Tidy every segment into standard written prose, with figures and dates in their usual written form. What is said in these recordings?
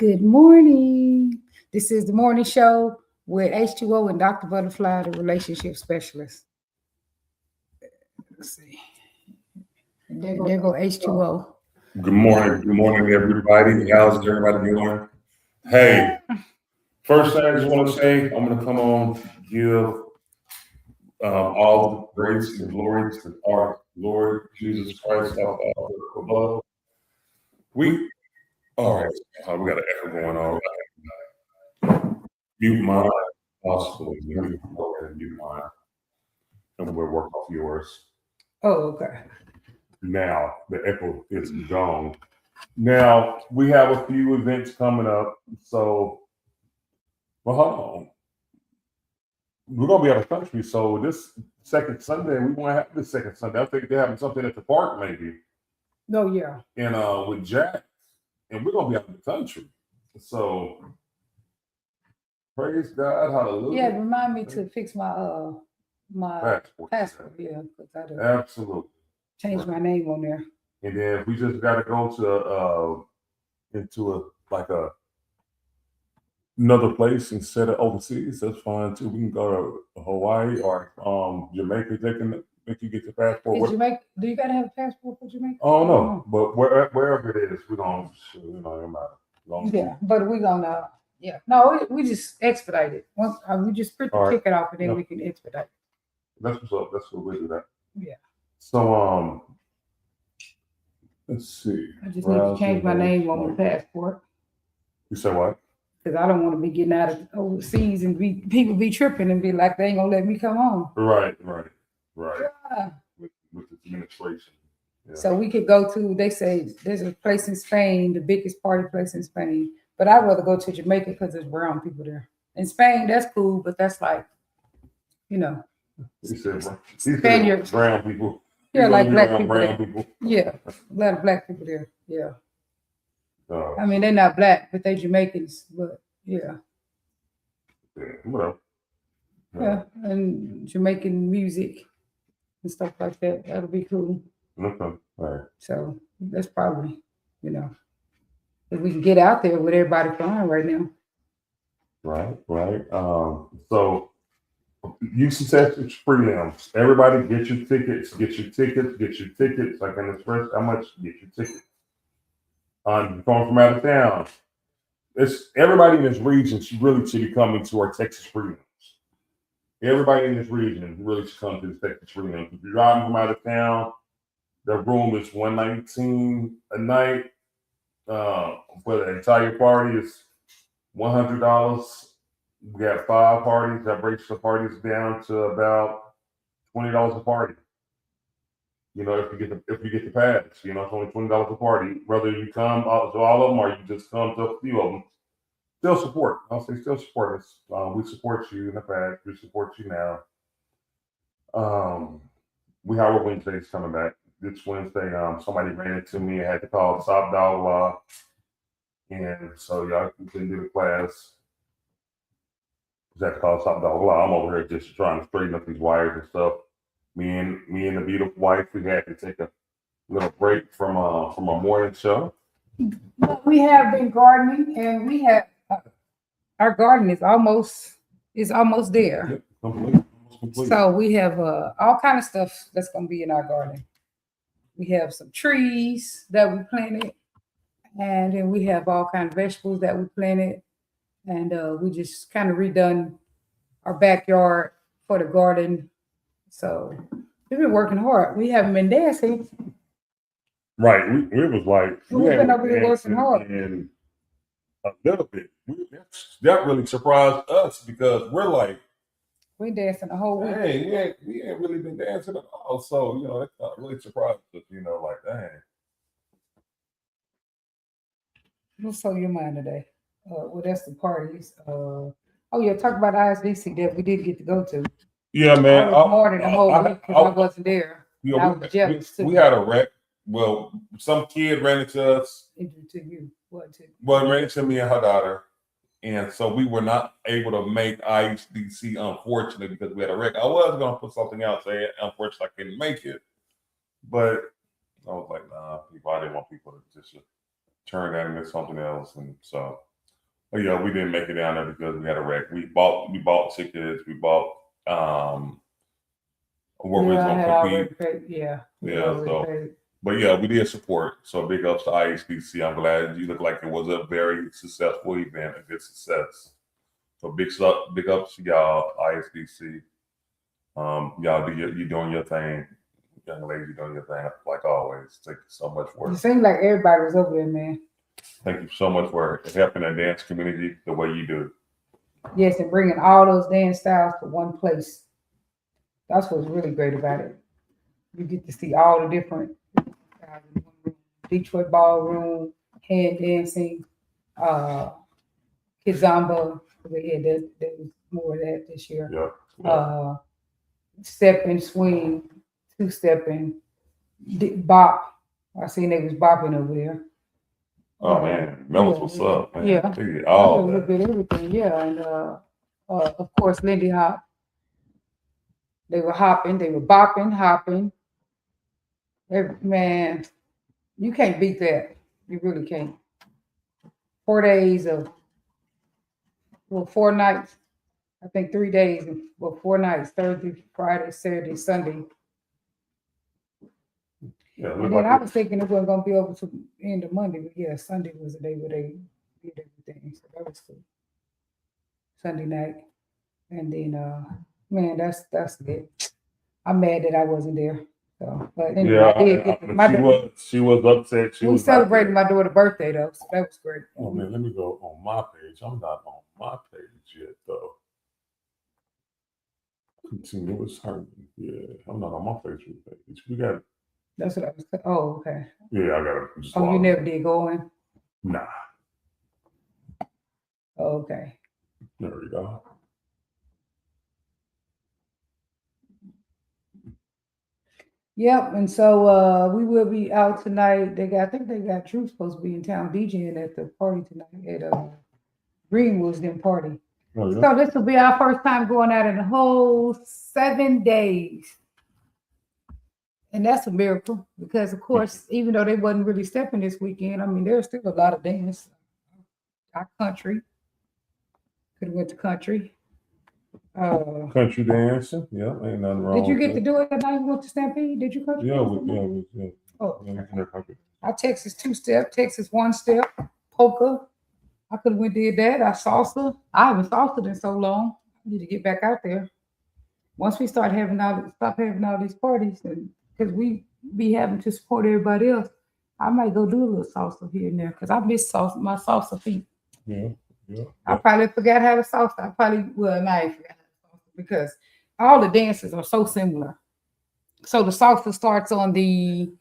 Good morning. This is the morning show with H2O and Dr. Butterfly, the relationship specialist. Let's see. There go H2O. Good morning, everybody. How's everybody doing? Hey, first thing I just want to say, I'm going to come on, give all the grace and glory to our Lord Jesus Christ above. All right, we got an echo going on. Mute mine, possibly. Let me go ahead and mute mine, and we'll work off yours. Oh, okay. Now, the echo is gone. Now, we have a few events coming up, so, well, hold on. We're going to be out of country, so this second Sunday, we won't have this second Sunday. I think they're having something at the park, maybe. Oh, yeah. And with Jack, and we're going to be out of the country. So, praise God, hallelujah. Yeah, remind me to fix my passport. Yeah, because I do Absolutely. change my name on there. And then if we just got to go to into another place instead of overseas, that's fine too. We can go to Hawaii or Jamaica. They can make you get your passport. Do you gotta have a passport for Jamaica? Oh no, but wherever it is, we're gonna it matter. Yeah, but we're gonna no, we just expedite it. Once we just print the ticket off and then we can expedite. That's what's up. That's what we do that. Yeah. So let's see. I just need to change my name on my passport. You said what? Because I don't want to be getting out of overseas and people be tripping and be like, they ain't gonna let me come home. Right. Yeah. With the administration. Yeah. So we could go to, they say there's a place in Spain, the biggest party place in Spain. But I'd rather go to Jamaica because there's brown people there. In Spain, that's cool, but that's like, He said Spaniards. Brown people. Yeah, like black people. Yeah, a lot of black people there. Yeah. I mean, they're not black, but they're Jamaicans. But yeah. Whatever. Yeah, and Jamaican music and stuff like that. That'll be cool. Okay. All right. So that's probably, if we can get out there with everybody flying right now. Right. So UC Texas prelims. Everybody get your tickets. Like in this first, how much? Get your tickets. You're going from out of town. It's everybody in this region really should be coming to our Texas prelims. Everybody in this region really should come to the Texas prelims. If you're driving from out of town, the room is $119 a night. For the entire party is $100. We have 5 parties. That breaks the parties down to about $20 a party. If you get the pass, it's only $20 a party. Whether you come to all of them or you just come to a few of them, still support. I'll say still support us. We support you in the past. We support you now. We have our Wednesdays coming back. This Wednesday, somebody ran into me and had to call Top Dog Law, and so y'all couldn't do the class. We had to call Top Dog Law. I'm over here just trying to straighten up these wires and stuff. Me and the beautiful wife, we had to take a little break from our morning show. We have been gardening, and we have our garden is almost there. Yep, complete. So we have all kind of stuff that's gonna be in our garden. We have some trees that we planted, and then we have all kind of vegetables that we planted, and we just kind of redone our backyard for the garden. So we've been working hard. We haven't been dancing. Right. It was like we've been over here working hard. And a little bit. That really surprised us because we're like, we dancing the whole week. Hey, we ain't really been dancing at all. So, that really surprised us, like, dang. What's on your mind today? That's the parties. Talk about ISDC that we did get to go to. Yeah, man. I was mourning the whole week because I wasn't there. I was jealous too. We had a wreck. Well, some kid ran into us. To you. What to? Well, ran into me and her daughter. And so we were not able to make IHDC, unfortunately, because we had a wreck. I was going to put something out saying, unfortunately, I couldn't make it. But I was like, nah, I didn't want people to just turn that into something else. And so Oh yeah, we didn't make it down there because we had a wreck. We bought tickets. We bought what we was Yeah, I gonna had already compete. paid. Yeah, we Yeah, already so paid. but yeah, we did support. So big ups to IHBC. I'm glad you look like it was a very successful event, a good success. So big ups to y'all, ISBC. Y'all you doing your thing, young lady, you doing your thing like always. Thank you so much for It it. seemed like everybody was over there, man. Thank you so much for helping the dance community the way you do. Yes, and bringing all those dance styles to one place. That's what's really great about it. You get to see all the different styles in one room. Detroit ballroom, hand dancing, kizomba. We had there was more of that this year. Yeah. Stepping, swing, two-stepping, bop. I seen they was bopping over there. Oh man, Melons, what's up, man? Yeah, all a little bit of everything. Yeah, and of course Lindy Hop. They were hopping, they were bopping, hopping. Man, you can't beat that. You really can't. 4 days of 4 nights. I think 3 days and 4 nights. Thursday, Friday, Saturday, Sunday. Yeah, And then I was thinking it wasn't gonna be over to the end of Monday, but yeah, Sunday was the day where they did everything. So that was cool. Sunday night. And then man, that's it. I'm mad that I wasn't there. So but anyway, yeah, I did get she was upset. We celebrated my daughter's birthday though, so that was great. Oh man, let me go on my page. I'm not on my page yet though. Continuous harmony. Yeah, I'm not on my Facebook page. We got. That's what I was. Oh, okay. Yeah, I got it. Oh, you never did go in? Nah. Oh, okay. There we go. Yep, and so we will be out tonight. I think they got Drew supposed to be in town DJing at the party tonight at Greenwood's then party. Oh, yeah. So this will be our first time going out in a whole 7 days. And that's a miracle because, of course, even though they wasn't really stepping this weekend, I mean, there's still a lot of dance. Our country. Could have went to country. Country dancing, yeah, ain't nothing wrong. Did you get to do it the night you went to Stampede? Did you country? Yeah. Oh, I Texas two-step, Texas one-step, polka. I could have went did that. I salsa. I haven't salsa in so long. I need to get back out there. Once we stop having all these parties, and because we be having to support everybody else, I might go do a little salsa here and there because I miss my salsa feet. Yeah. I probably forgot how to salsa. I ain't forgot how to salsa because all the dances are so similar. So the salsa starts on the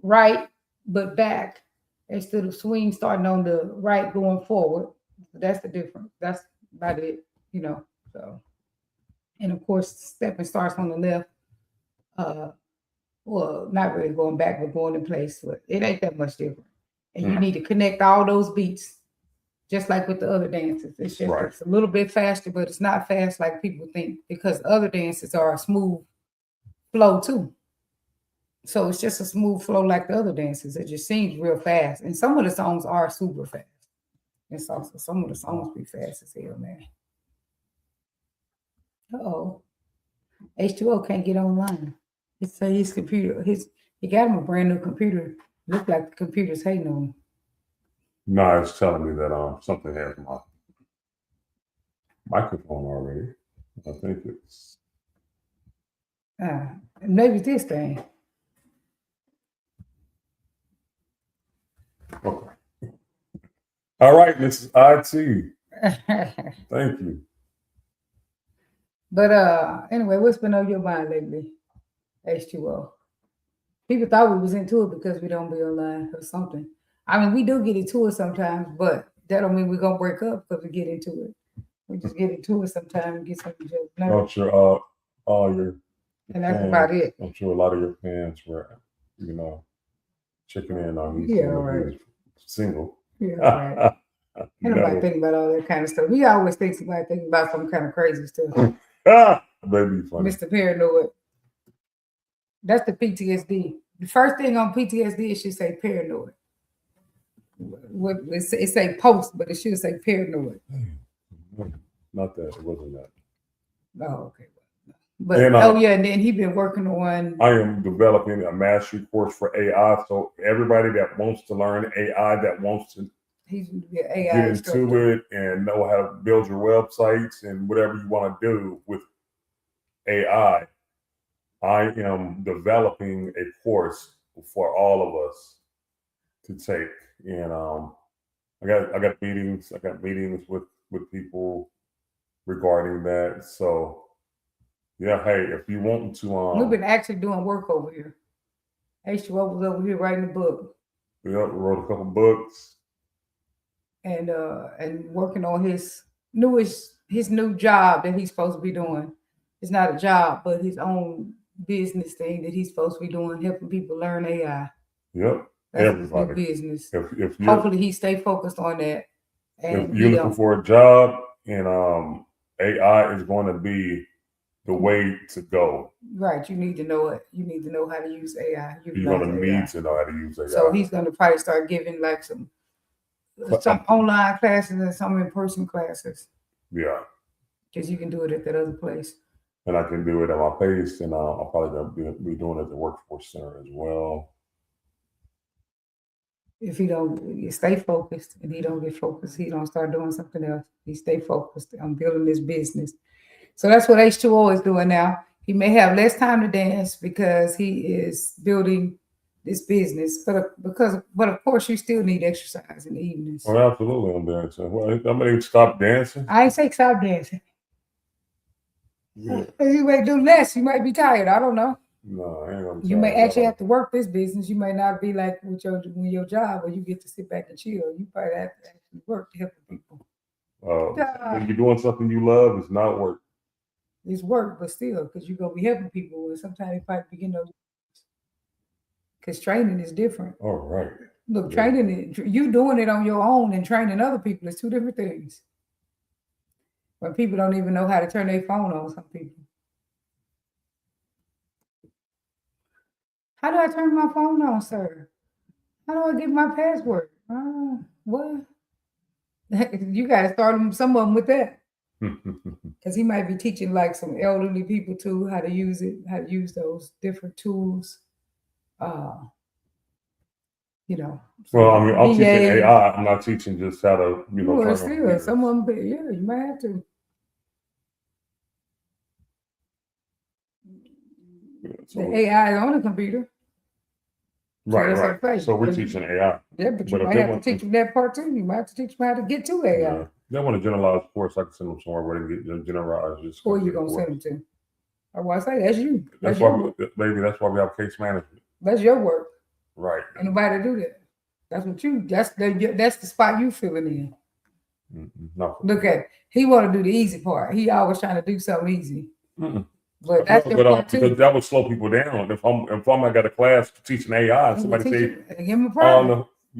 right, but back instead of swing starting on the right going forward. That's the difference. That's about it, So, and of course, stepping starts on the left. Well, not really going back, but going in place. But it ain't that much different. And you need to connect all those beats, just like with the other dances. It's just It's a little bit faster, but it's not fast like people think because other dances are a smooth flow too. So it's just a smooth flow like the other dances. It just seems real fast. And some of the songs are super fast. And so some of the songs be fast as hell, man. Uh-oh. H2O can't get online. It's his computer. He got him a brand new computer. Look like the computer's hating on him. No, it's telling me that something has my microphone already. I think it's maybe this thing. Okay. All right, Mrs. IT. Thank you. But anyway, what's been on your mind lately? H2O. People thought we was into it because we don't be online or something. I mean, we do get into it sometimes, but that don't mean we're gonna break up because we get into it. We just get into it sometimes and get some jokes. I'm sure all your and that's fans, about it. I'm sure a lot of your fans were, checking in on you. Yeah, right. Single. Yeah, right. Nobody think about all that kind of stuff. We always think somebody thinking about some kind of crazy stuff. Baby funny. Mr. Paranoid. That's the PTSD. The first thing on PTSD is she say paranoid. what it say post, but it should say paranoid. Not that. It wasn't that. Oh, okay. But And, and then he been working on. I am developing a mastery course for AI. So everybody that wants to learn AI, that wants to He's going to be an AI get instructor. into it and know how to build your websites and whatever you want to do with AI, I am developing a course for all of us to take. And I got meetings with people regarding that. So yeah, hey, if you want to We've been actually doing work over here. H2O was over here writing a book. Yeah, wrote a couple books. And working on his new job that he's supposed to be doing. It's not a job, but his own business thing that he's supposed to be doing, helping people learn AI. Yep. That's Everybody. his business. If hopefully he stay focused on that. And if you're looking for a job, and AI is going to be the way to go. Right. You need to know it. You need to know how to use AI. You're going to need to know how to use AI. So he's going to probably start giving like some online classes and some in-person classes. Yeah. Because you can do it at that other place. And I can do it at my pace, and I'll probably going to be doing it at the workforce center as well. If he don't stay focused and he don't get focused, he don't start doing something else. He stay focused on building this business. So that's what H2O is doing now. He may have less time to dance because he is building this business, but of course you still need exercise in the evenings. Oh, absolutely, I'm dancing. Well, I'm gonna stop dancing. I ain't say stop dancing. Yeah. You may do less. You might be tired. I don't know. No, I ain't gonna. You may actually have to work this business. You may not be like with your job where you get to sit back and chill. You probably have to actually work to help people. When you're doing something you love, it's not work. It's work, but still, because you're gonna be helping people, and sometimes you probably begin those. Because training is different. All right. Look, training, you doing it on your own and training other people is two different things. But people don't even know how to turn their phone on. Some people. How do I turn my phone on, sir? How do I get my password? What? You got to start some of them with that. Because he might be teaching like some elderly people too how to use it, how to use those different tools. Well, I mean, I'm teaching AI. I'm not teaching just how to, Well, still, some of them, yeah, you might have to. So the AI is on the computer. Right. So we're teaching AI. Yeah, but you might have to teach them that part too. You might have to teach them how to get to AI. Yeah. They want a generalized course. I can send them somewhere where they get generalized. Who are you gonna send them to? Or what I say, that's you. That's why, baby. That's why we have case management. That's your work. Right. Ain't nobody to do that. That's what you. That's the spot you filling in. No. Look at he want to do the easy part. He always trying to do something easy. But that's because that would slow people down. If I got a class teaching AI, and somebody say, give him a private. I don't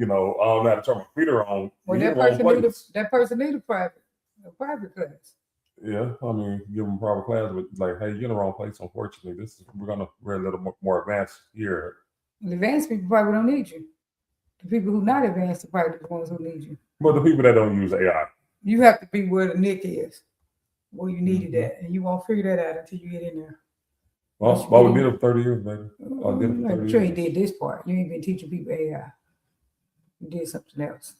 know how to turn my computer on. Well, that person need a private class. Yeah, I mean, give them a private class, but like, hey, you're in the wrong place. Unfortunately, we're a little more advanced here. The advanced people probably don't need you. The people who not advanced are probably the ones who need you. But the people that don't use AI, you have to be where the nick is, where you needed that, and you won't figure that out until you get in there. Well, we did it for 30 years, baby. I did it for 30 years. You ain't did this part. You ain't been teaching people AI. You did something else.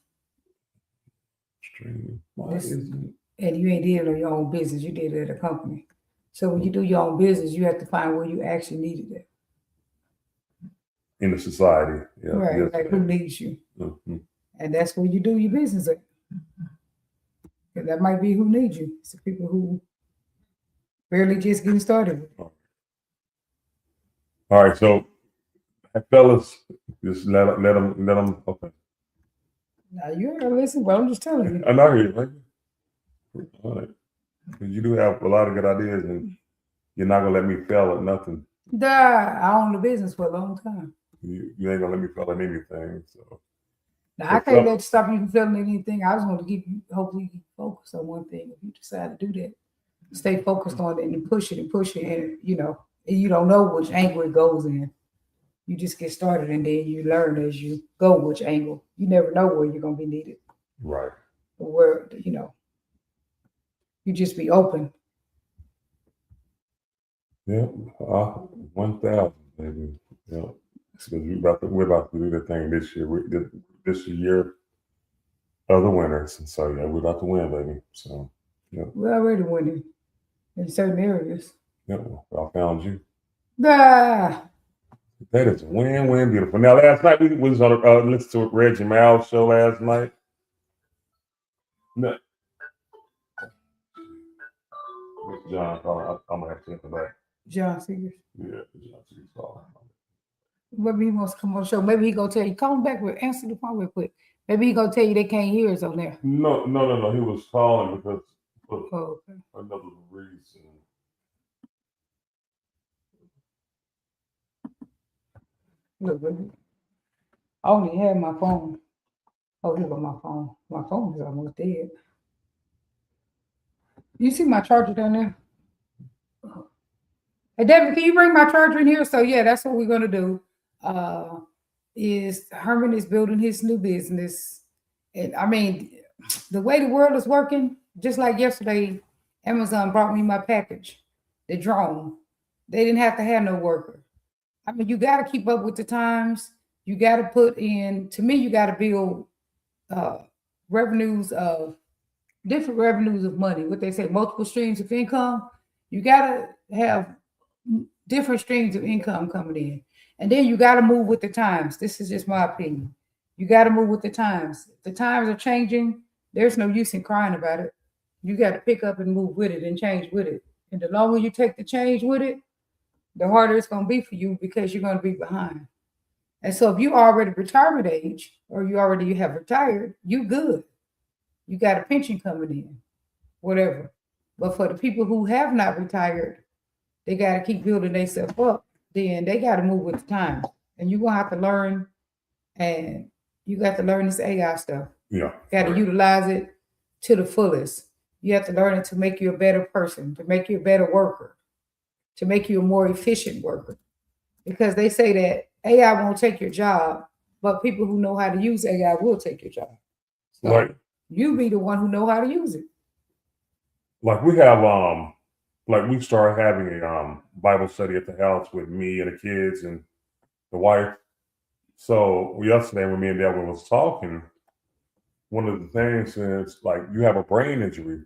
And you ain't did it on your own business. You did it at a company. So when you do your own business, you have to find where you actually needed it. In the society. Yeah. Right. Yes, like who needs you. And that's where you do your business at. And that might be who needs you. It's the people who barely just getting started. All right. So, fellas, just let them. Okay. Now you gotta listen, but I'm just telling you. I know you, right? All right. Because you do have a lot of good ideas, and you're not gonna let me fail at nothing. I own the business for a long time. You ain't gonna let me fail at anything. So now I can't let you stop you from failing at anything. I just want to keep you, hopefully, focus on one thing. If you decide to do that, stay focused on it and push it, and you don't know which angle it goes in. You just get started and then you learn as you go which angle. You never know where you're gonna be needed. Right. Or where you just be open. Yeah. 1,000, baby. Yeah. Because we're about to do the thing this year. This year of the winners. And so yeah, we're about to win, baby. So yeah. We're already winning in certain areas. Yeah. I found you. Ah, That is win-win beautiful. Now last night we was on listen to Reggie Mal's show last night. No. John, I'm gonna have to come back. John Sears. Yeah, John Sears. Maybe he wants to come on the show. Maybe he gonna tell you, call him back, answer the phone real quick. Maybe he gonna tell you they can't hear us on there. No. He was calling because of another reason. Look, baby. I only have my phone. Oh, here go my phone. My phone is almost dead. You see my charger down there? Hey, Devin, can you bring my charger in here? So yeah, that's what we're gonna do. Is Herman is building his new business, and I mean, the way the world is working, just like yesterday, Amazon brought me my package, the drone. They didn't have to have no worker. I mean, you got to keep up with the times. You got to put in. To me, you got to build revenues of different revenues of money. What they say, multiple streams of income. You got to have different streams of income coming in. And then you got to move with the times. This is just my opinion. You got to move with the times. If the times are changing, there's no use in crying about it. You got to pick up and move with it and change with it. And the longer you take the change with it, the harder it's going to be for you because you're going to be behind. And so if you already retirement age or you have retired, you good. You got a pension coming in, whatever. But for the people who have not retired, they got to keep building themselves up. Then they got to move with the times. And you're going to have to learn, and you got to learn this AI stuff. Yeah. Got to utilize it to the fullest. You have to learn it to make you a better person, to make you a better worker, to make you a more efficient worker. Because they say that AI won't take your job, but people who know how to use AI will take your job. So like you be the one who know how to use it. Like we have we started having a Bible study at the house with me and the kids and the wife. So yesterday when me and Devin was talking, one of the things is like you have a brain injury,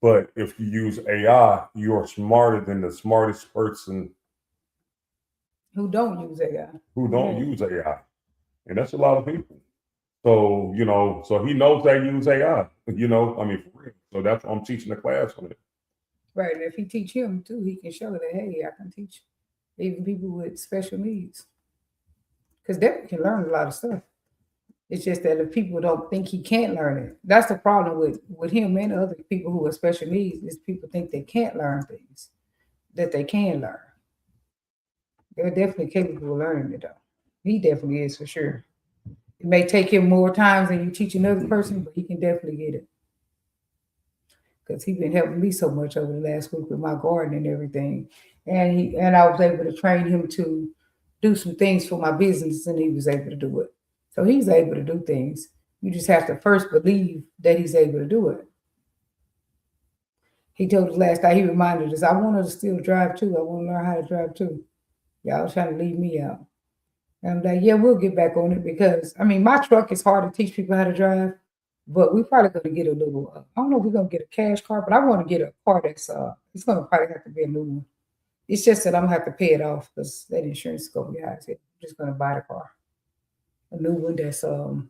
but if you use AI, you are smarter than the smartest person who don't use AI. Use AI. And that's a lot of people. So, so he knows they use AI, for real. So that's why I'm teaching the class on it. Right. And if he teach him too, he can show that, hey, I can teach even people with special needs. Because they can learn a lot of stuff. It's just that if people don't think he can't learn it, that's the problem with him and other people who are special needs, is people think they can't learn things that they can learn. They're definitely capable of learning it, though. He definitely is, for sure. It may take him more times than you teach another person, but he can definitely get it. Because he's been helping me so much over the last week with my garden and everything. And I was able to train him to do some things for my business, and he was able to do it. So he's able to do things. You just have to first believe that he's able to do it. He told us last night, he reminded us, I want her to still drive too. I want to learn how to drive too. Y'all trying to leave me out. And I'm like, yeah, we'll get back on it because, my truck is hard to teach people how to drive, but we probably going to get a little, I don't know if we're going to get a cash car, but I want to get a car that's, it's going to probably have to be a new one. It's just that I'm going to have to pay it off because that insurance is going to be high. I'm just going to buy the car. A new one that's, I ain't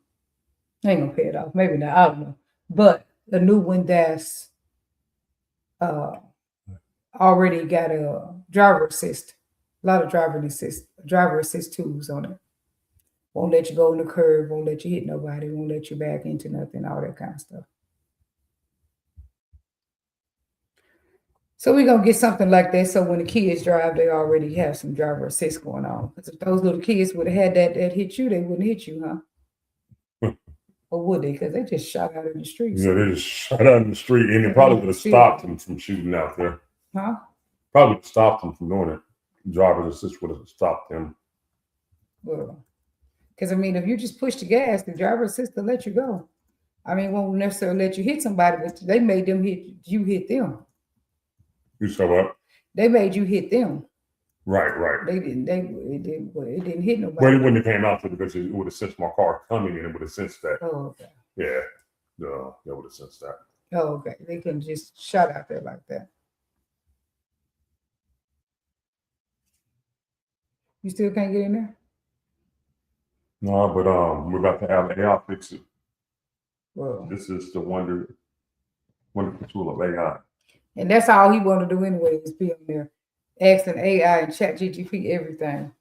going to pay it off. Maybe not, I don't know. But a new one that's already got a driver assist. A lot of driver assist tools on it. Won't let you go on the curb, won't let you hit nobody, won't let you back into nothing, all that kind of stuff. So we're going to get something like that so when the kids drive, they already have some driver assist going on. Because if those little kids would have had that hit you, they wouldn't hit you, huh? Or would they? Because they just shot out in the street. Yeah, they just shot out in the street, and it probably would have stopped them from shooting out there. Huh? Probably stopped them from doing it. Driver's assist would have stopped them. Well, because I mean, if you just push the gas, the driver assist will let you go. I mean, won't necessarily let you hit somebody, but they made them hit them. You saw what? They made you hit them. Right. They didn't. It didn't hit nobody. Well, it wouldn't have came out because it would have sensed my car coming, and it would have sensed that. Oh, okay. Yeah, no, that would have sensed that. Oh, okay. They couldn't just shut out there like that. You still can't get in there? No, but we're about to have AI fix it. Well, This is the wonderful tool of AI. and that's all he want to do anyway is be on there asking AI and chat GTP everything.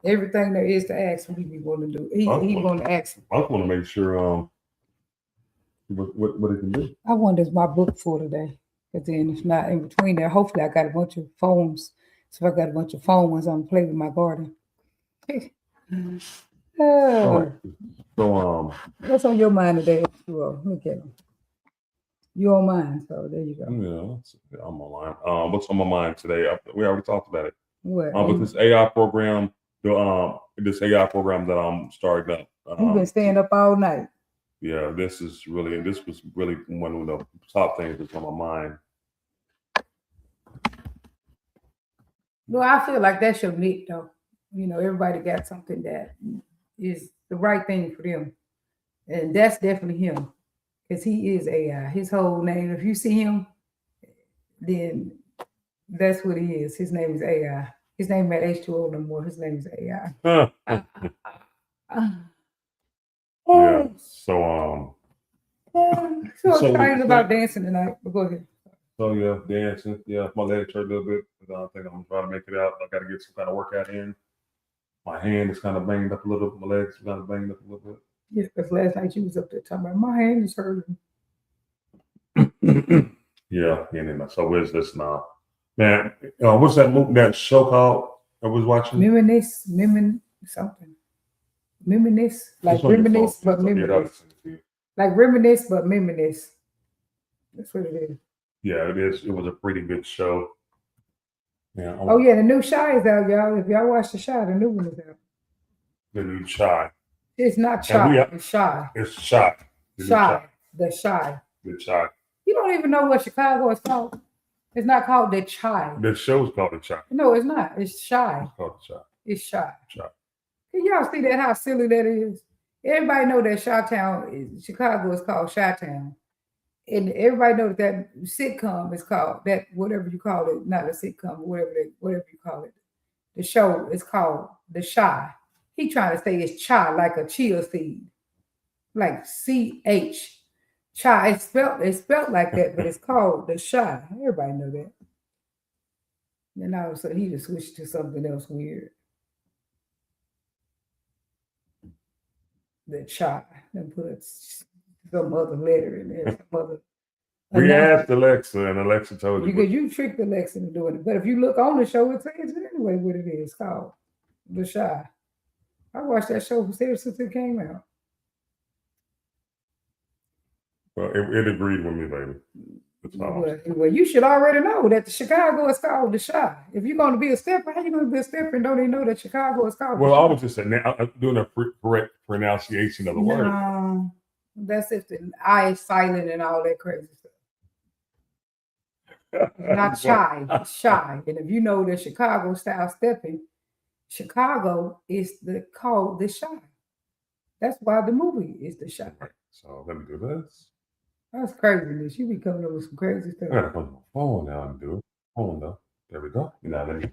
Everything there is to ask what he want to do. He want to ask. I just want to make sure what it can do. I wonder is my book full today. Because then it's not in between there. Hopefully I got a bunch of phones. So if I got a bunch of phone ones, I'm gonna play with my garden. All right. So what's on your mind today? Well, look at them. You on mine, so there you go. Yeah, I'm online. What's on my mind today? We already talked about it. What? With this AI program, this AI program that I'm starting up. You've been staying up all night. Yeah, this was really one of the top things that's on my mind. Well, I feel like that's your niche, though. You know, everybody got something that is the right thing for them. And that's definitely him. Because he is AI. His whole name, if you see him, then that's what he is. His name is AI. His name is H2O no more. His name is AI. Yeah. So so excited about dancing tonight. But go ahead. So yeah, dancing. Yeah, my legs hurt a little bit. I think I'm trying to make it out. I got to get some kind of workout in. My hand is kind of banged up a little. My legs are kind of banged up a little bit. Yeah, because last night you was up there talking about my hand is hurting. Yeah, and so where's this now? Man, what's that show called I was watching? Reminisce, something. Reminisce, like reminisce, but reminisce. Like reminisce, but reminisce. That's what it is. Yeah, it is. It was a pretty good show. Yeah. Oh yeah, the new Shy is out, y'all. If y'all watch the Shy, the new one is out. The new Shy. It's not Shy. It's Shy. It's Shy. Shy. The Shy. The Shy. You don't even know what Chicago is called. It's not called the Chai. The show's called the Chai. No, it's not. It's Shy. It's called the Chai. It's Shy. Shy. Can y'all see that? How silly that is? Everybody know that Chi-Town, Chicago is called Chi-Town. And everybody knows that sitcom is called that, whatever you call it, not a sitcom, whatever you call it. The show is called The Shy. He trying to say it's chai like a chia seed, like CH. Chai. It's spelled like that, but it's called The Shy. Everybody know that. And all of a sudden he just switched to something else weird. The Chai. Then put some other letter in there. Some other. We asked Alexa, and Alexa told you. Because you tricked Alexa into doing it. But if you look on the show, it says it anyway what it is called. The Shy. I watched that show since it came out. Well, it agreed with me, baby. Well, you should already know that Chicago is called The Shy. If you're going to be a stepper, how you going to be a stepper and don't even know that Chicago is called? Well, I was just saying, I'm doing a correct pronunciation of the word. That's if the I is silent and all that crazy stuff. Not shy, it's shy. And if you know the Chicago style stepping, Chicago is called The Shy. That's why the movie is The Shy. So let me do this. That's craziness. You be coming up with some crazy stuff. I gotta put my phone down and do it. Hold on, though. There we go. Now let me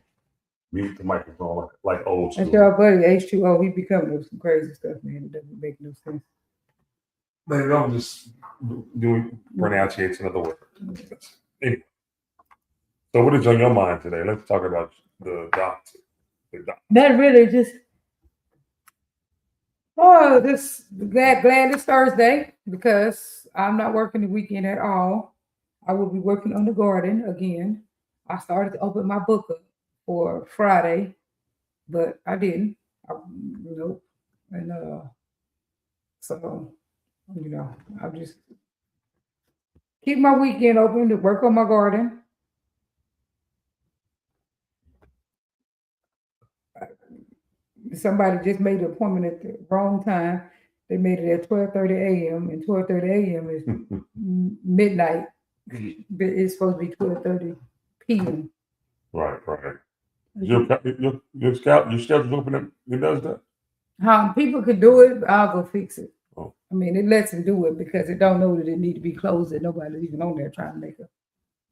mute the microphone like old school. That's your buddy H2O. He be coming up with some crazy stuff, man. It doesn't make no sense. Maybe I'm just doing pronunciation of the word. Anyway. So what is on your mind today? Let's talk about the doctor. That really just glad it's Thursday because I'm not working the weekend at all. I will be working on the garden again. I started to open my book up for Friday, but I didn't. Nope. And so I'll just keep my weekend open to work on my garden. Somebody just made an appointment at the wrong time. They made it at 12:30 a.m. and 12:30 a.m. is midnight. But it's supposed to be 12:30 p.m. Right. Your schedule's open. It does that. People could do it, I'll go fix it. Oh. I mean, it lets them do it because it don't know that it need to be closed. That nobody's even on there trying to make a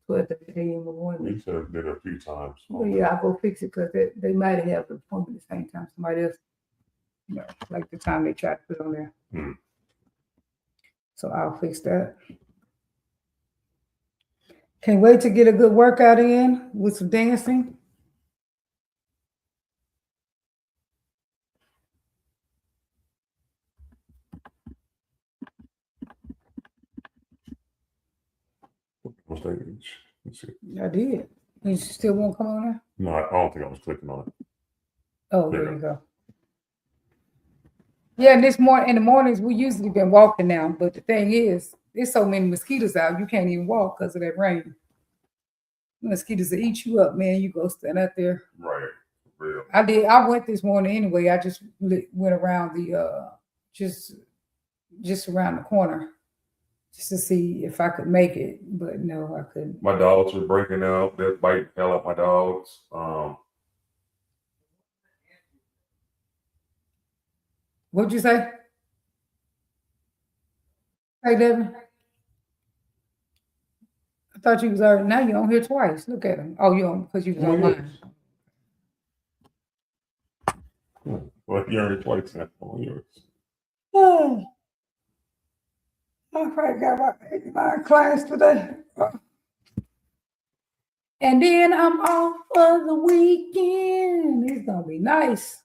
12:30 a.m. appointment. You said it did it a few times. Well, yeah, I'll go fix it because they might have the appointment at the same time somebody else, like the time they tried to put on there. So I'll fix that. Can't wait to get a good workout in with some dancing. Let's see. I did. You still won't come on there? No, I don't think I was clicking on it. Oh, there you go. Yeah, in the mornings we usually been walking now, but the thing is, there's so many mosquitoes out, you can't even walk because of that rain. Mosquitoes will eat you up, man. You go stand out there. Right. Real. I went this morning anyway. I just went around the just around the corner just to see if I could make it, but no, I couldn't. My dogs were breaking out. They're biting hell out my dogs. What'd you say? Hey, Devin. I thought you was already. Now you're on here twice. Look at him. Oh, you on because you was online. Well, you're already twice now. Oh, yours. Oh, I probably got my class today. And then I'm off for the weekend. It's gonna be nice.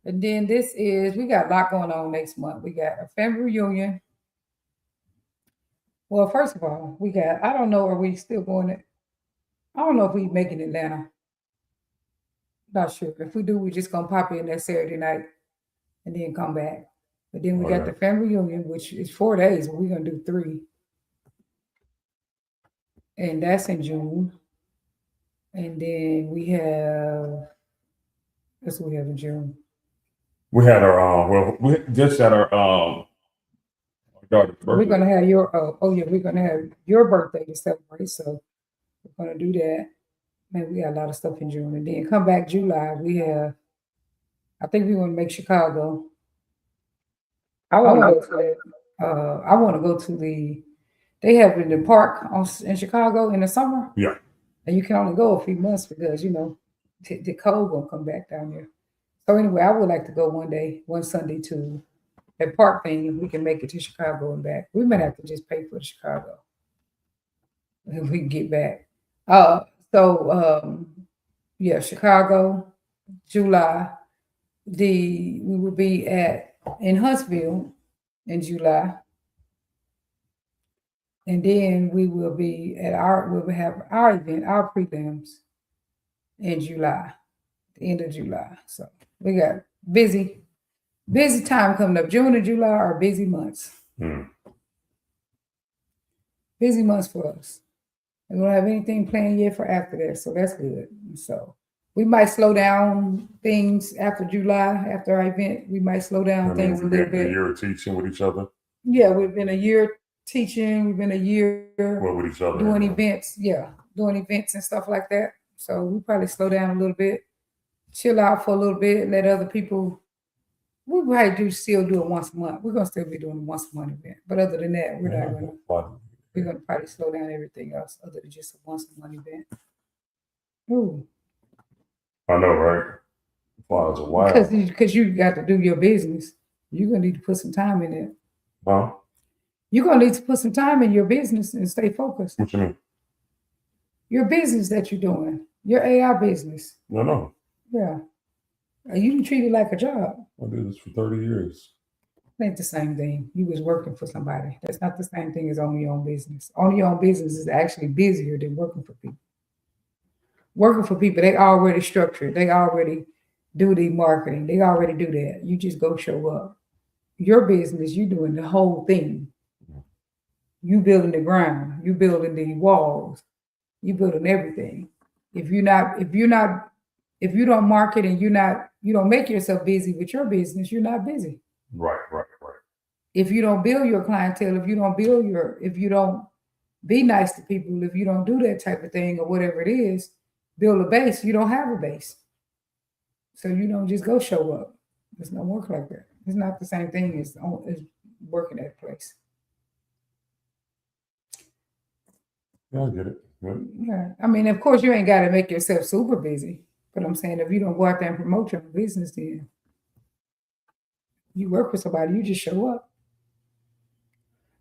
And then we got a lot going on next month. We got a family reunion. Well, first of all, I don't know, are we still going to, I don't know if we make it in Atlanta. Not sure. If we do, we're just going to pop in that Saturday night and then come back. But then we got the family reunion, which is 4 days, but we're going to do 3. And that's in June. And then that's what we have in June. We had we just had our daughter's birthday. We're gonna have we're gonna have your birthday to celebrate, so we're gonna do that. Man, we got a lot of stuff in June, and then come back July. I think we want to make Chicago. I want to go to they have in the park in Chicago in the summer. Yeah. And you can only go a few months because the cold gonna come back down there. So anyway, I would like to go one Sunday to that park thing, and we can make it to Chicago and back. We might have to just pay for the Chicago if we can get back. Chicago, July. We will be in Huntsville in July. And then we will be we'll have our event, our prelims in July, the end of July. So we got busy time coming up. June and July are busy months. Busy months for us. We don't have anything planned yet for after that, so that's good. So we might slow down things after July, after our event. We might slow down things a little bit. A year of teaching with each other. Yeah, we've been a year teaching. We've been a year with each other doing events. Yeah, doing events and stuff like that. So we probably slow down a little bit, chill out for a little bit, let other people. We might still do it once a month. We're gonna still be doing a once a month event, but other than that, we're not gonna. We're gonna probably slow down everything else other than just a once a month event. Ooh. I know, right? Flies are wild. Because you got to do your business. You're gonna need to put some time in it. Huh? You're gonna need to put some time in your business and stay focused. What you mean? Your business that you're doing, your AI business. No. Yeah. You can treat it like a job. I did this for 30 years. It ain't the same thing. You was working for somebody. That's not the same thing as owning your own business. Owning your own business is actually busier than working for people. Working for people, they already structured. They already do the marketing. They already do that. You just go show up. Your business, you doing the whole thing. You building the ground. You building the walls. You building everything. If you don't market and you're not you don't make yourself busy with your business, you're not busy. Right. If you don't build your clientele, if you don't be nice to people, if you don't do that type of thing or whatever it is, build a base, you don't have a base. So you don't just go show up. It's no work like that. It's not the same thing as working at a place. Yeah, I get it. Yeah. I mean, of course, you ain't got to make yourself super busy. But I'm saying if you don't go out there and promote your business, then you work with somebody, you just show up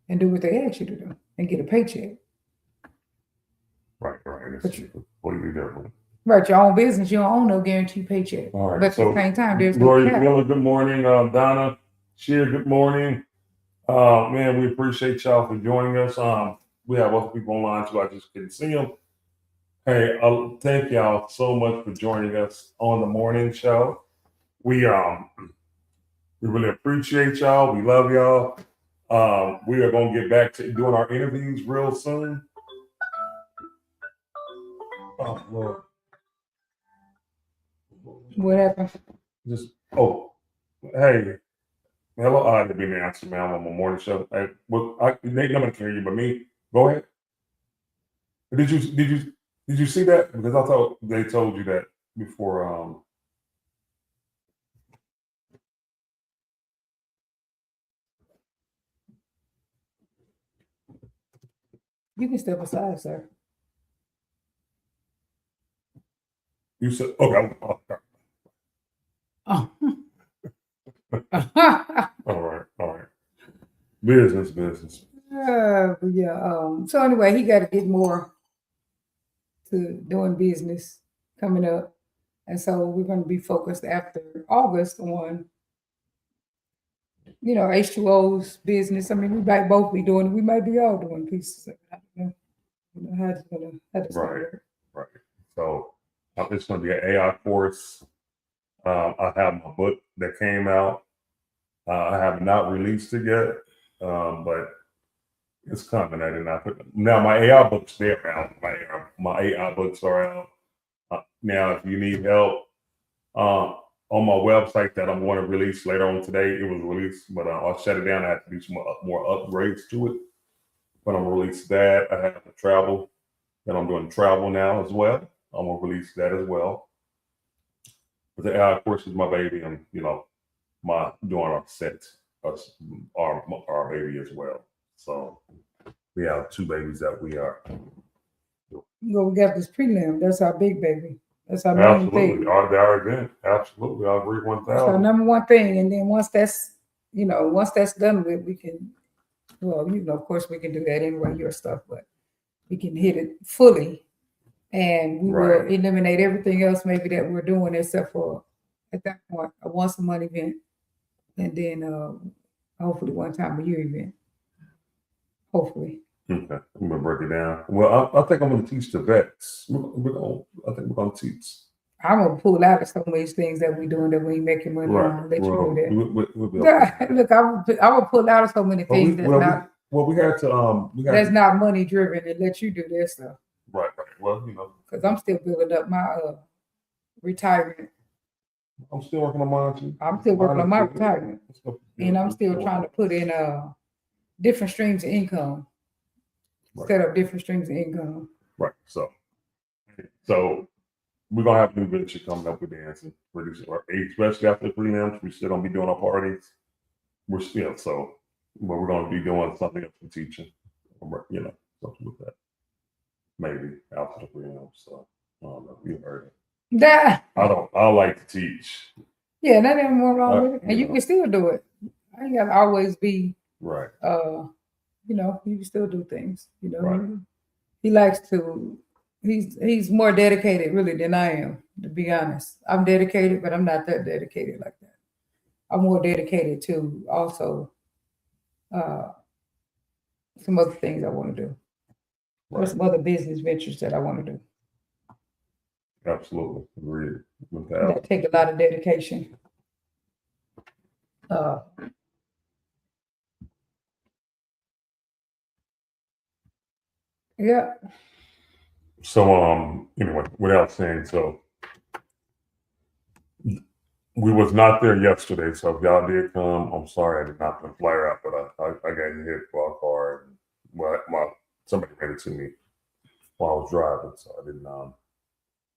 and do what they ask you to do and get a paycheck. Right. It's completely different. Right, your own business, you don't own no guaranteed paycheck. All right. But at So, the same time, there's Gloria no cap. Miller, good morning. Donna Shear, good morning. Man, we appreciate y'all for joining us. We have other people online too. I just couldn't see them. Hey, thank y'all so much for joining us on the morning show. We really appreciate y'all. We love y'all. We are going to get back to doing our interviews real soon. Oh, Lord. What happened? Hey, hello, I didn't mean to answer, man. I'm on my morning show. Hey, nobody can hear you but me. Go ahead. Did you see that? Because I thought they told you that before. You can step aside, sir. You said okay. Oh. All right. Business. Yeah. So anyway, he got to get more to doing business coming up, and so we're going to be focused after August on, H2O's business. I mean, we might both be doing it. We might be all doing pieces of it. I don't know. How it's gonna work. Right. So it's going to be an AI course. I have my book that came out. I have not released it yet, but it's coming. I did not put now my AI books there now. My AI books are out. Now, if you need help, on my website that I'm going to release later on today, it was released, but I'll shut it down. I have to do some more upgrades to it. But I'm gonna release that. I have the travel, and I'm doing travel now as well. I'm gonna release that as well. But the AI course is my baby, and my doing our set, our baby as well. So we have two babies that we are. We got this prelim. That's our big baby. That's our main thing. Our event. Absolutely, I agree 1,000. That's our number one thing. And then once that's done with, we can. Well, of course, we can do that anyway, your stuff, but we can hit it fully, and we will eliminate everything else maybe that we're doing except for at that point a once a month event, and then hopefully one time a year event. Hopefully. Okay, I'm gonna break it down. Well, I think I'm gonna teach the vets. I think we're gonna teach. I'm gonna pull out of some of these things that we're doing that we ain't making money on. Let you do that. Look, I will pull out of so many things we had to. That's not money driven, and let you do that stuff. Right. Well, because I'm still building up my retirement. I'm still working on mine too. I'm still working on my retirement, and I'm still trying to put in different streams of income. Set up different streams of income. Right. So we're gonna have new venture coming up with dancing, producing, especially after the prelims. We're still gonna be doing our parties. We're gonna be doing something else for teaching, something with that. Maybe after the prelims. So I don't know if you heard it. I like to teach. Yeah, that ain't more wrong with it, and you can still do it. I ain't gotta always be right. You can still do things. Right. He likes to. He's more dedicated, really, than I am. To be honest, I'm dedicated, but I'm not that dedicated like that. I'm more dedicated to also some other things I want to do, or some other business ventures that I want to do. Absolutely, agreed. That take a lot of dedication. Yeah. So anyway, without saying so, We was not there yesterday, so if y'all did come, I'm sorry I did not put a flyer out, but I got hit for a car. And, somebody made it to me while I was driving, so I didn't.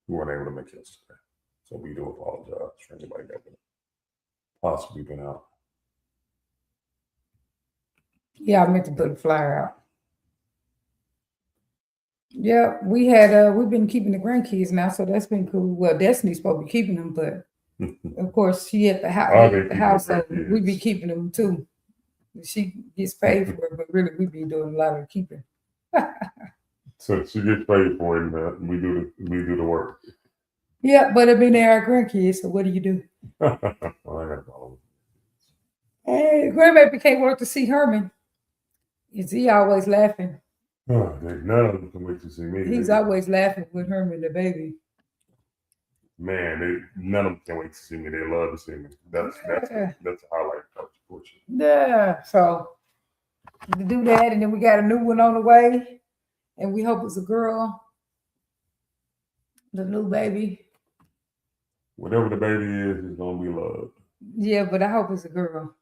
We weren't able to make it yesterday, so we do apologize for anybody that would possibly been out. Yeah, I meant to put a flyer out. Yeah, we've been keeping the grandkids now, so that's been cool. Well, Destiny's supposed to be keeping them, but of course she at the house, so we be keeping them too. She gets paid for it, but really we be doing a lot of keeping. So she gets paid for it, and we do the work. Yeah, but I mean they are grandkids, so what do you do? Well, I got a problem. Hey, grandbaby can't wait to see Herman. Is he always laughing? Oh, none of them can wait to see me. He's always laughing with Herman the baby. Man, none of them can wait to see me. They love to see me. That's a highlight of the Yeah, so to do that, and then we got a new one on the way, and we hope it's a girl. The new baby. Whatever the baby is, it's gonna be loved. Yeah, but I hope it's a girl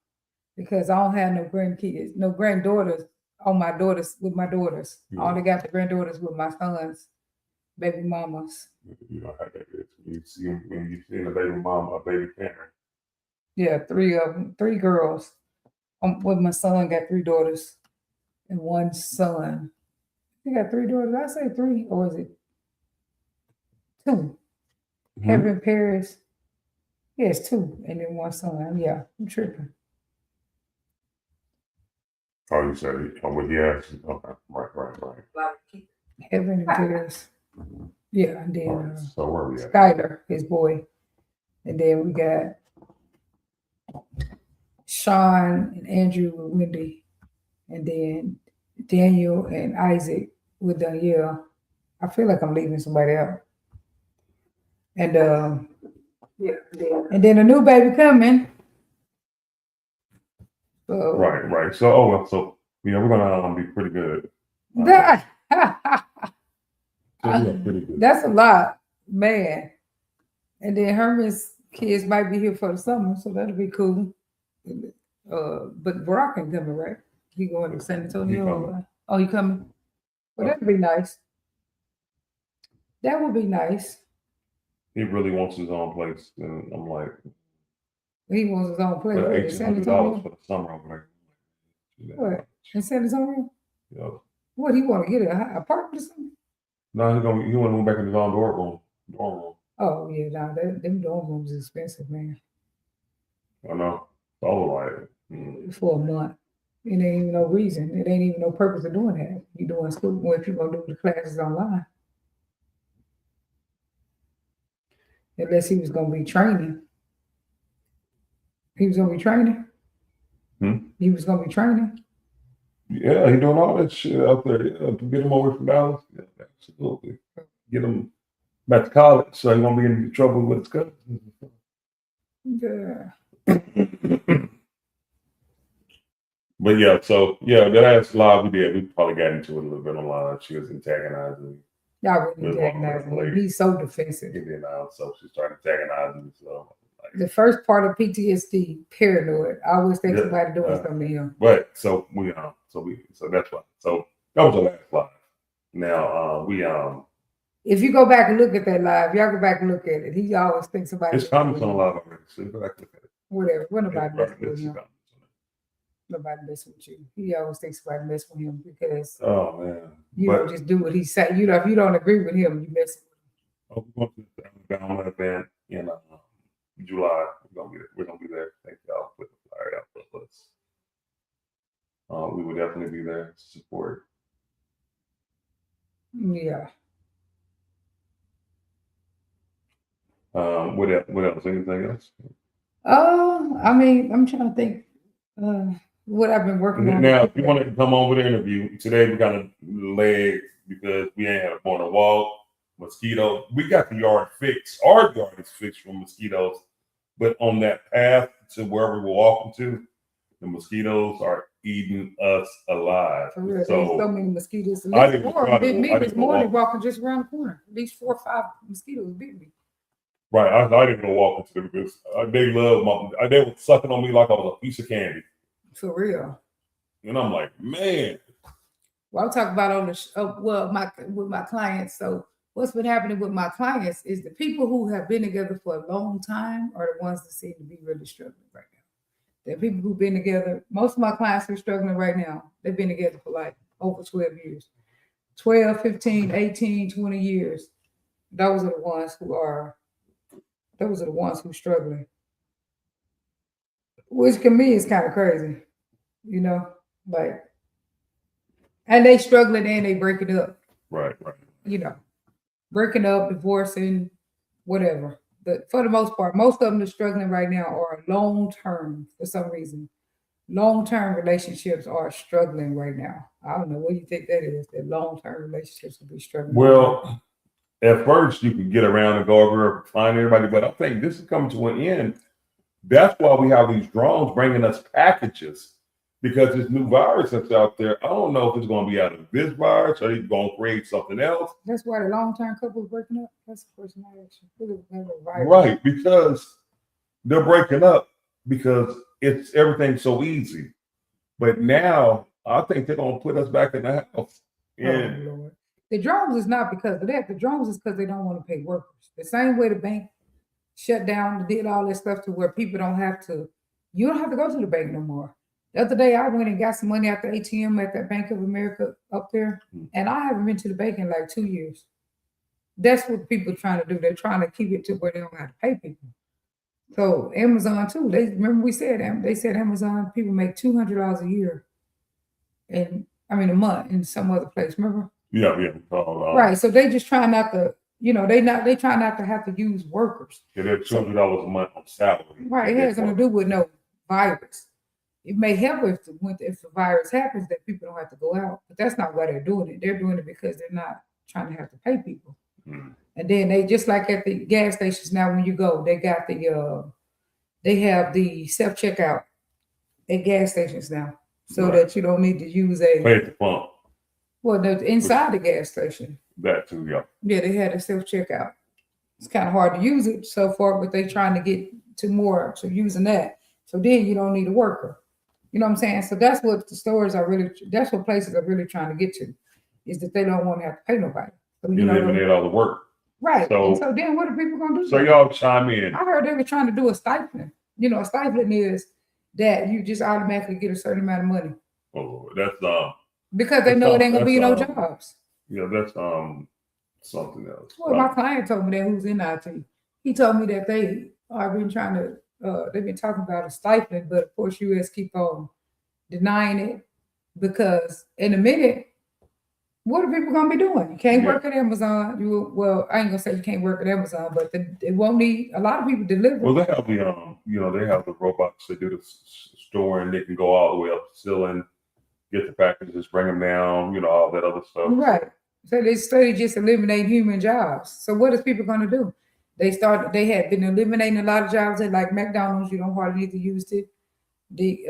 because I don't have no grandkids, no granddaughters on my daughters with my daughters. Yeah. I only got the granddaughters with my sons, baby mamas. You know how that is. When you see a baby mama, a baby parent. Yeah, 3 of them, 3 girls. With my son, got 3 daughters and 1 son. He got 3 daughters. I say 3, or is it 2? Mm-hmm. Heaven Paris. Yeah, it's 2, and then 1 son. Yeah, I'm tripping. Oh, you said it. Oh, well, yeah. Okay, right. Heaven and Paris. Mm-hmm. Yeah, and then Right. So where we at? Skylar, his boy, and then we got Sean and Andrew with Wendy, and then Daniel and Isaac with Danielle. I feel like I'm leaving somebody out. And and then a new baby coming. So, Right. So we're gonna be pretty good. Pretty good. That's a lot, man. And then Herman's kids might be here for the summer, so that'll be cool. But Brock ain't coming, right? He going to San Antonio. Oh, he coming? Well, that'd be nice. That would be nice. He really wants his own place, and I'm like, he wants his own place. Right, $1,800 for the summer. I'm like, what? In San Antonio? Yeah. What, he want to get an apartment or something? No, he want to move back in his own dorm room. Oh yeah, no, them dorm rooms is expensive, man. I know. So I was like, for a month. It ain't even no reason. It ain't even no purpose of doing that. You doing school, what you gonna do with the classes online? Unless he was gonna be training. He was gonna be training. He was gonna be training. Yeah, he doing all that shit out there. Yeah, to get him away from Dallas. Yeah, absolutely. Get him back to college, so he won't be in trouble with his cousins. Yeah. But yeah, so yeah, that last live we did, we probably got into it a little bit on live. She was antagonizing me. Y'all really antagonizing him. He's so defensive. So she started antagonizing me. So the first part of PTSD, paranoid. I always think somebody doing something to him. But so that's why. So that was the last live. Now if you go back and look at that live, y'all go back and look at it. He always thinks somebody. It's comments on live already. So go back and look at it. Whatever. What nobody messing with him? Nobody mess with you. He always thinks somebody mess with him because you don't just do what he say. You know, if you don't agree with him, you mess with him. We're going to the Alabama event in July. We're gonna be there. Thank y'all for the flyer out for us. We will definitely be there to support. Yeah. What else? Anything else? I mean, I'm trying to think what I've been working on. Now, if you want to come on with an interview, today we got a leg because we ain't had a point to walk. Mosquitoes. We got the yard fixed. Our yard is fixed from mosquitoes, but on that path to where we were walking to, the mosquitoes are eating us alive. For real, so, there's so many mosquitoes. At least 4 bit me this morning walking just around the corner. At least 4 or 5 mosquitoes bit me. Right. I didn't go walk into them because they love they were sucking on me like I was a piece of candy. For real. And I'm like, man. Well, I'll talk about on the with my clients. So what's been happening with my clients is the people who have been together for a long time are the ones that seem to be really struggling right now. The people who've been together, most of my clients are struggling right now. They've been together for like over 12 years. 12, 15, 18, 20 years. Those are the ones who are struggling. Which to me is kind of crazy, you know, like, and they struggling and they breaking up. Right. You know, breaking up, divorcing, whatever. But for the most part, most of them are struggling right now are long term for some reason. Long term relationships are struggling right now. I don't know what you think that is. That long term relationships will be struggling. Well, at first you can get around and go over and find everybody, but I think this is coming to an end. That's why we have these drones bringing us packages, because this new virus that's out there, I don't know if it's going to be out of this virus or it's going to create something else. That's why the long-term couple is breaking up. That's the question I actually right, because they're breaking up because it's everything's so easy. But now I think they're going to put us back in the house. And Lord. The drones is not because of that. The drones is because they don't want to pay workers. The same way the bank shut down, did all this stuff to where people don't have to, you don't have to go to the bank no more. The other day I went and got some money at the ATM at that Bank of America up there, and I haven't been to the bank in like 2 years. That's what people are trying to do. They're trying to keep it to where they don't have to pay people. So Amazon too, they said Amazon people make $200 a year, and I mean a month in some other place. Remember? Yeah. Right. So they just try not to. They try not to have to use workers. Yeah, they're $200 a month on salary. Right, it has nothing to do with no virus. It may help if the virus happens that people don't have to go out, but that's not why they're doing it. They're doing it because they're not trying to have to pay people. And then they just like at the gas stations now when you go, they got they have the self checkout at gas stations now, so that you don't need to use pay at the pump. Well, inside the gas station. That too, yeah. Yeah, they had a self checkout. It's kind of hard to use it so far, but they're trying to get to using that. So then you don't need a worker. You know what I'm saying? So that's what that's what places are really trying to get to, is that they don't want to have to pay nobody. So eliminate all the work. Right. So then what are people gonna do? So y'all chime in. I heard they were trying to do a stipend. A stipend is that you just automatically get a certain amount of money. Oh, that's because they know it ain't gonna be no jobs. Yeah, that's something else. Well, my client told me that, who's in IT. He told me that they are been trying to they've been talking about a stipend, but of course US keep on denying it, because in a minute, what are people gonna be doing? You can't work at Amazon. I ain't gonna say you can't work at Amazon, but it won't need a lot of people deliver. Well, they have the they have the robots that do the storing. They can go all the way up the ceiling, get the packages, bring them down, all that other stuff. Right. So they started just eliminating human jobs. So what is people gonna do? They had been eliminating a lot of jobs at like McDonald's. You don't hardly need to use it. The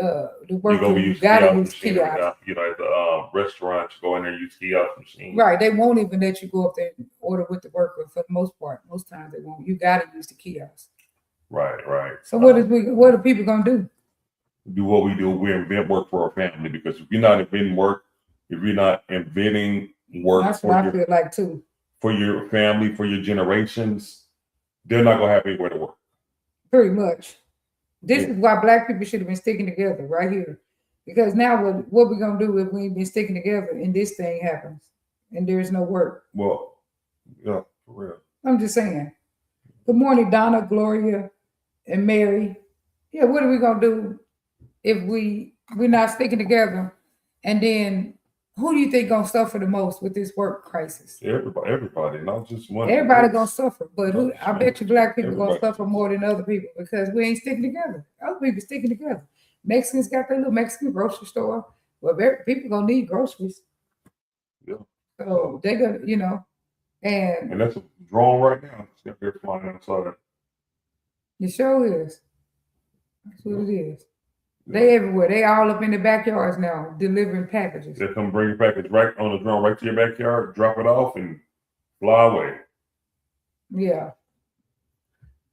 worker, you gotta use kiosk. At the restaurant, you go in there and use kiosk machine. Right. They won't even let you go up there and order with the worker for the most part. Most times they won't. You gotta use the kiosk. Right. So what are people gonna do? Do what we do. We invent work for our family, because if you're not inventing work, that's what I feel like too. For your family, for your generations, they're not gonna have anywhere to work. Pretty much. This is why Black people should have been sticking together right here. Because now what we gonna do if we ain't been sticking together and this thing happens and there's no work? Well, yeah, for real. I'm just saying. Good morning, Donna, Gloria, and Mary. Yeah, what are we gonna do if we're not sticking together? And then who do you think gonna suffer the most with this work crisis? Everybody, not just one. Everybody gonna suffer, but I bet you Black people gonna suffer more than other people, because we ain't sticking together. Other people sticking together. Mexicans got their little Mexican grocery store. Well, people gonna need groceries. Yeah. So they gonna, and that's a drone right now. It's up there flying outside. It sure is. That's what it is. They everywhere. They all up in the backyards now, delivering packages. They come bring your package right on the drone, right to your backyard, drop it off, and fly away. Yeah.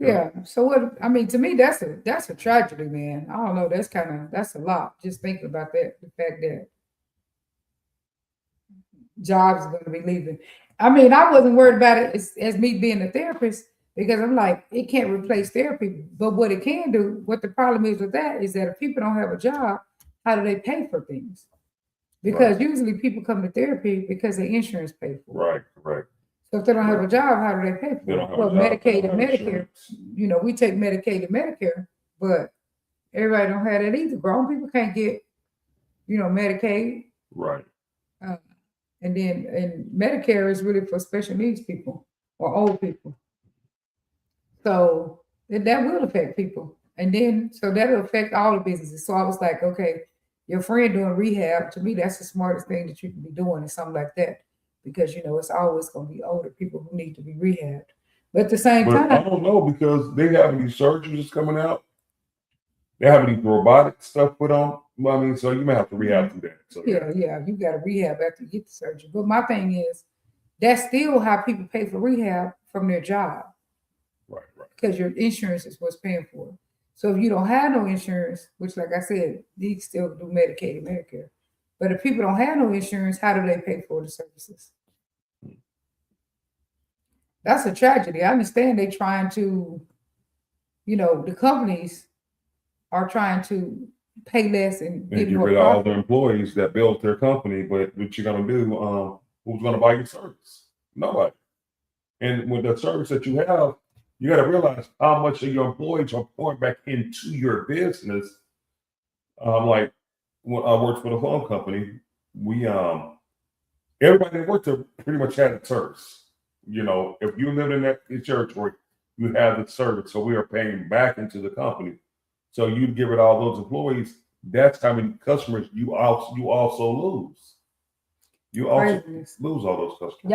Yeah. So what? I mean, to me, that's a tragedy, man. I don't know. That's a lot. Just thinking about that, the fact that jobs are going to be leaving. I mean, I wasn't worried about it as me being a therapist because I'm like, it can't replace therapy. But what it can do, what the problem is with that is that if people don't have a job, how do they pay for things? Because usually people come to therapy because their insurance pays for it. Right. So if they don't have a job, how do they pay for it? Well, Medicaid and Medicare, we take Medicaid and Medicare, but everybody don't have that either. Grown people can't get, Medicaid. Right. And Medicare is really for special needs people or old people. So that will affect people. And then, so that'll affect all the businesses. So I was like, okay, your friend doing rehab, to me, that's the smartest thing that you can be doing is something like that. Because, it's always going to be older people who need to be rehabbed. But at the same time. I don't know because they have these surgeries coming out. They have these robotic stuff put on. I mean, so you may have to rehab through that. So, yeah, you got to rehab after you get the surgery. But my thing is, that's still how people pay for rehab from their job. Right. Because your insurance is what's paying for it. So if you don't have no insurance, which, like I said, you still do Medicaid and Medicare. But if people don't have no insurance, how do they pay for the services? That's a tragedy. I understand they're trying to, the companies are trying to pay less and get rid of all the employees that built their company. But what you're going to do, who's going to buy your service? Nobody. And with the service that you have, you got to realize how much of your employees are pouring back into your business. Like when I worked for the phone company, we everybody that worked there pretty much had a service. If you live in that territory, you have the service. So we are paying back into the company. So you give it all those employees. That's how many customers you also lose. You also lose all those customers.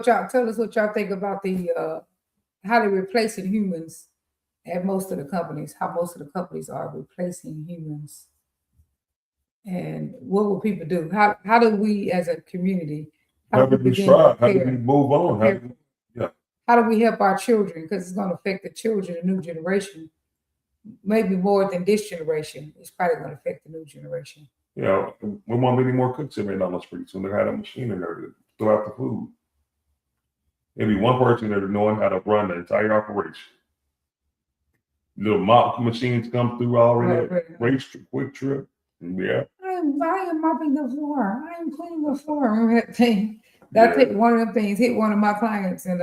Y'all tell us what y'all think about the how they're replacing humans at most of the companies. How most of the companies are replacing humans, and what will people do? How do we as a community? How do we strive? How do we move on? How do we help our children? Because it's going to affect the children, the new generation. Maybe more than this generation. It's probably going to affect the new generation. We won't be any more cooks in McDonald's pretty soon. They had a machine in there to throw out the food. Maybe one person there knowing how to run the entire operation. Little mop machines come through already. Race Quick Trip. Yeah. I am mopping the floor. I am cleaning the floor. Remember that thing? One of them things hit one of my clients, and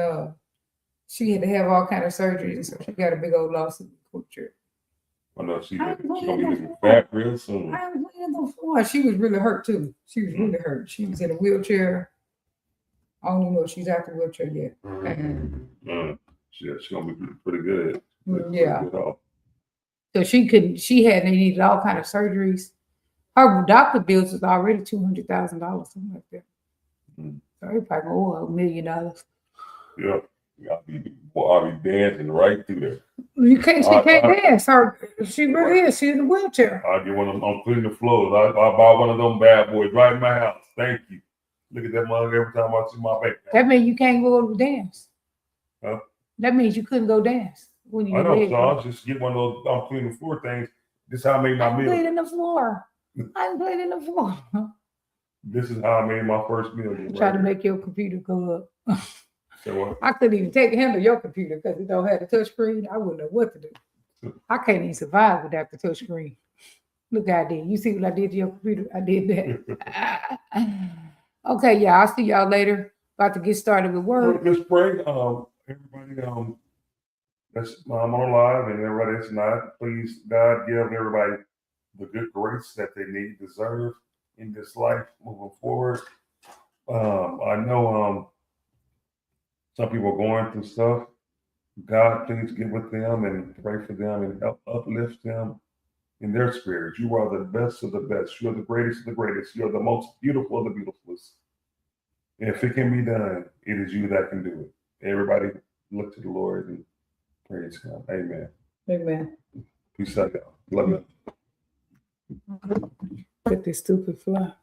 she had to have all kind of surgeries, and so she got a big old lawsuit. Quick Trip. I know she's gonna be looking fat real soon. I was cleaning the floor. She was really hurt too. She was really hurt. She was in a wheelchair. I don't even know if she's out the wheelchair yet. She's gonna be pretty good. Yeah. So they needed all kind of surgeries. Her doctor bills was already $200,000, something like that. So they probably $1 million. Yeah. I'll be dancing right through there. She can't dance. She really is. She's in a wheelchair. I'll get one of them. I'm cleaning the floors. I'll buy one of them bad boys right in my house. Thank you. Look at that mug every time I see my baby. That means you can't go to dance. Huh? That means you couldn't go dance. When you I know, so I'll just get one of those I'm cleaning the floor things. This is how I made my meal. Cleaning the floor. I'm cleaning the floor. This is how I made my first meal. Try to make your computer go up. So I couldn't even handle your computer because it don't have a touch screen. I wouldn't know what to do. I can't even survive without the touch screen. Look, I did. You see what I did to your computer? I did that. Okay, y'all. I'll see y'all later. About to get started with work. Let's pray. Everybody, that's I'm on live, and everybody that's not. Please, God, give everybody the good grace that they need, deserve in this life moving forward. I know some people are going through stuff. God, please get with them and pray for them and help uplift them in their spirits. You are the best of the best. You're the greatest of the greatest. You're the most beautiful of the beautifulest. And if it can be done, it is you that can do it. Everybody look to the Lord and praise God. Amen. Amen. Peace out, y'all. Love you. Get this stupid fly.